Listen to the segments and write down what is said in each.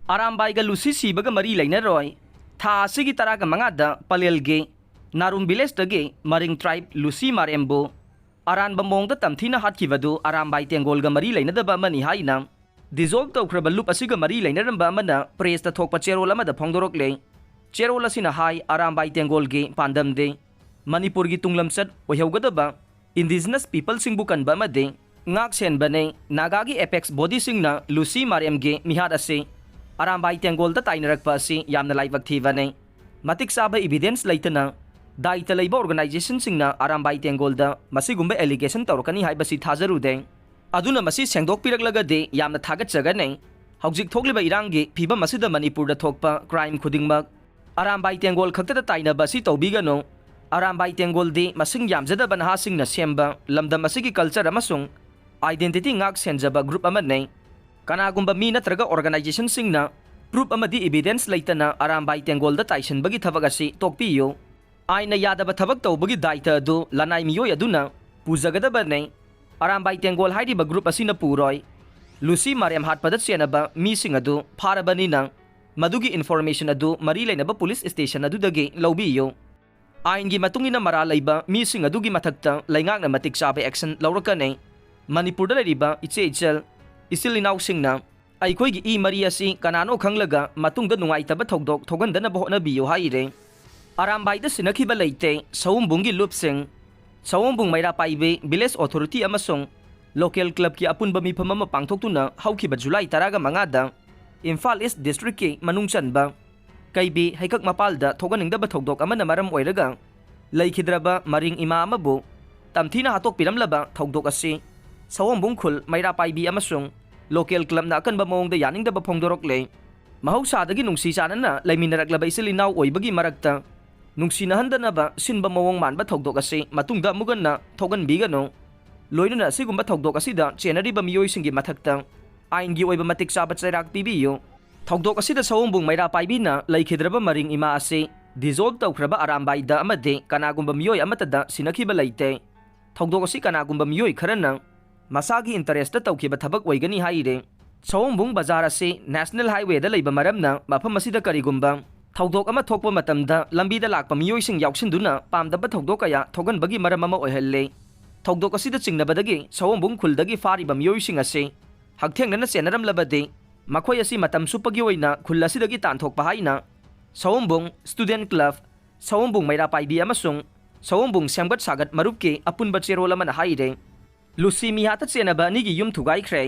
अरामबाईगा Lucy सीबगा मरी लेनरोय था असिगी तरागा मंगादा पलेलगे नारुम विलेजदगे मरिंग tribe Lucy मारेम्बो अरानबा मोंगदा तमथीना हातखिबदु Arambai तेंगोलगा मरी लेनदबा अमनि हाइना डिजोल्व तौख्रबा लूप असिगा मरी लेनरंबा अमना प्रेसता थोकपा चेरोल अमदा फोंदोरकले चेरोल असिना हाई अरामबाई तेंगोलगे पांदमदे मणिपुरगी तुंगलमचत ओयहौगदबा इंडिजिनस पीपल सिंगबु कनबा अमदे ngak senbane nagagi apex body singna lucy mariamge mihat ase Arambai Tenggol ताइनरक्पा यामना लाइबक थीबने मतिक साबा एविडेंस लेतना दायित्व लेबा ऑर्गेनाइजेशन सिंगना अरामबाई तेंगोल मसिगुंबा एलिगेशन तौरकनी हाइबसी थाजरुदे अदुना मसि सेंगदोकपिरकलगदे यामना थागतजगने हौजिक थोकलिबा इरांगी फिबम मसिदा मणिपुरदा थोकपा क्राइम खुदिंगमक अरामबाई तेंगोल खक्तदा ताइनबसी तौबिगनो अरामबाई तेंगोल दे मसिंग यामजदबा नहासिंगना सेंबा लमदम मसिगी कल्चर अमसुंग identity ngak senjaba group amane कनागुंबा मी नत्रगा ऑर्गेनाइजेशन सिंगना प्रूफ अमदी एविडेंस लेतना अरामबाई तेंगोल दा ताइसनबगी थबक असि तोकपियो आइना यादब थबक तौबगी दायित्व अदु लनाई मियोय अदुना पुजगदबने अरामबाई तेंगोल हाइरिबा ग्रुप असिना पुरोय लुसी मारियम हाटपदा चेनबा मी सिंग अदु फारबनिना मदुगी इन्फॉर्मेशन अदु मरी लेनबा पुलिस स्टेशन अदुदगे लौबियो आइनगी मतुंगिना मरा लेबा मी सिंग अदुगी मथक्ता लैंगाकना मतिक चाबे एक्शन लौरकने मणिपुरदा लेरिबा इचे इचल इसिल इनाउसिंगना अखोइगी ई मरी असि कनानो खंगलगा मतुंगदा नुंगाइतबा थौदोक थोगनदनबा होटनबियो हाइरे अरामबाईदा सिनखिबा लेते सौम्बुंगी लुपसिंग सौम्बुंग मैरा पाइबे विलेज अथॉरिटी अमसुंग लोकल क्लब की अपुनबा मिफम अमा पांगथोक्तुना हौखिबा जुलाई 15 इम्फाल ईस्ट डिस्ट्रिक्ट की मनुंग चनबा कईबी हैकक मपालदा थोगनिंगदबा थौदोक अमना मरम ओइरगा लेखिद्रबा मरिंग इमा अमबु तमथीना हातोकपिरमलबा थौदोक असि सौम्बुंग खुल मैरा पाइबी अमसुंग लोकल क्लब ना अकनबा मोंगदा यानिंगदबा फोंदोरकले महौसादगी नुंसी चानना लेमिनरकलबा इसिल इनाउ ओइबगी मरक्ता नुंसीनहंदनबा सिनबा मोंग मानबा थौदोक असि मतुंगदा मुगन्ना थोगनबिगनो लोइनना असिगुंबा थौदोक असिदा चेनरिबा मियोइसिंगी मथक्ता आइनगी ओइबा मतिक चाबा चैराक पिबियो थौदोक असिदा सौम्बुंग मैरा पाइबीना लेखिद्रबा मरिंग इमा असि डिजोल्व तौख्रबा अरामबाईदा अमदे कनागुंबा मियोय अमतदा सिनखिबा लेते थौदोक असि कनागुंबा मियोय खरना मसागी इंटरेस्ट तौखिबा थबक ओइगनी हाइरे सौम्बुंग बाजार असे नेशनल हाईवे दा लेबा मरमना मफम असिदा करिगुंबा थौदोक अमा थोकपा मतमदा लंबीदा लाकपा मियोइसिंग याउसिनदुना पामदबा थौदोक कया थोगनबगी मरम अमा ओइहल्ले थौदोक असिदा चिंगनबदगी सौम्बुंग खुलदगी फारिबा मियोइसिंग असे हकथेंगना चेनरमलबदे मखोय असि मतम सुपगी ओइना खुल असिदगी तानथोकपा हाइना सौम्बुंग स्टूडेंट क्लब सौम्बुंग मैरा पाइबी अमसुंग सौम्बुंग सेमगत सागत मरुपके अपुनबा चेरोल अमना हाइरे लुसी मिहात चेनबा अनिगी युम थुगाइख्रे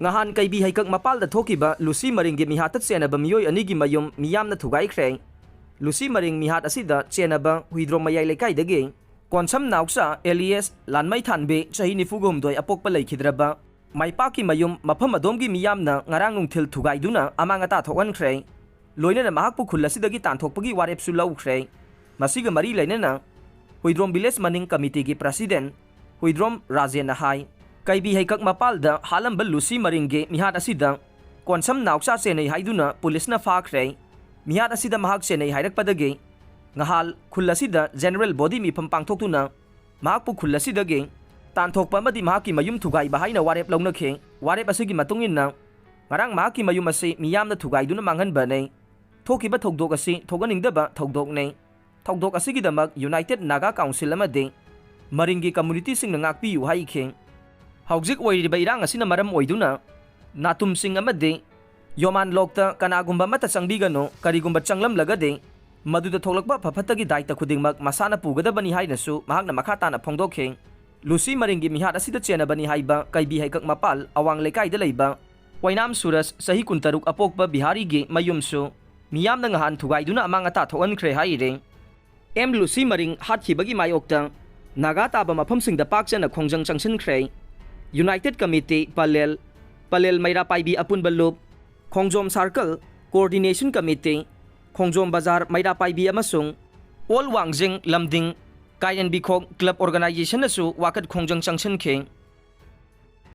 ngahन कईबी हैकक मपालदा थोकिबा लुसी मरिंगी मिहात चेनबा मियोय अनिगी मयुम मियामना थुगाइख्रे लुसी मरिंग मिहात असिदा चेनबा हुइद्रोम मयाई लेकाइदगे कोनसम नाउसा एलियस लानमै थानबे चही 94 अपोकपा लेखिद्रबा माइपाकी मयुम मफम अदोमगी मियामना ngarang nungthil thugaiduna amangata thoganख्रे लोइनना महाकपु खुल्लसिदगी तानथोकपगी वारेपसु लौख्रे मसिगा मरी लेनना हुइद्रोम विलेज मनिंग कमिटी की प्रेसिडेंट हुइद्रोम राजेन हाई कईबी हैकक मपालदा हालंबा लुसी मरिंगे मिहात असिदा कोनसम नाउसा चेनै हाइदुना पुलिसना फाख्रे मिहात असिदा महाक चेनै हाइरकपदगे ngahal खुल्लसिदा जनरल बॉडी मिफम पांगथोक्तुना महाकपु खुल्लसिदगे तानथोकपा अमदि महाकी मयुम थुगाइबा हाइना वारेप लौनखे वारेप असिगी मतुंगिना ngarang महाकी मयुम असे मियामना थुगाइदुना मांगनबने थोकिबा थौदोक असि थोगनिंगदबा थौदोकने थौदोक असिगिदमक यूनाइटेड नागा काउंसिल अमदे मरिंगी कम्युनिटी सिंग नागपियु हाइखे हौजिक ओइरिबा इरांग असिना मरम ओइदुना नातुम सिंग अमदे योमान लोकता कनागुंबा मत चंगबिगनो करिगुंबा चंगलम लगदे मदुदा थोलकबा फफतगी दायित्व खुदिंगमक मसाना पुगदबनी हाइनसु महाकना मखाताना फोंदोखे लुसी मरिंगी मिहात असिदा चेनबनी हाइबा कईबी हैकक मपाल अवांग लेकाइदा लेबा वैनाम सूरज सही 16 अपोकबा बिहारीगे मयुमसु मियामना ngahन थुगाइदुना अमांगता थोगनख्रे हाइरे एम लुसी मरिंग हातखिबगी मायोक्ता नागा ताबा मफमसिंगदा पाकचना खोंजंग चंगसिनख्रे यूनाइटेड कमिटी पलेल मैरा पाइबी अपुनबा लूप Khongjom circle coordination committee Khongjom बाजार मैरा पाइबी अमसुंग ओल वांगजिंग लमदिंग कायन बिखोक क्लब ऑर्गेनाइजेशन असु वाकत खोंजंग चंगसिनखे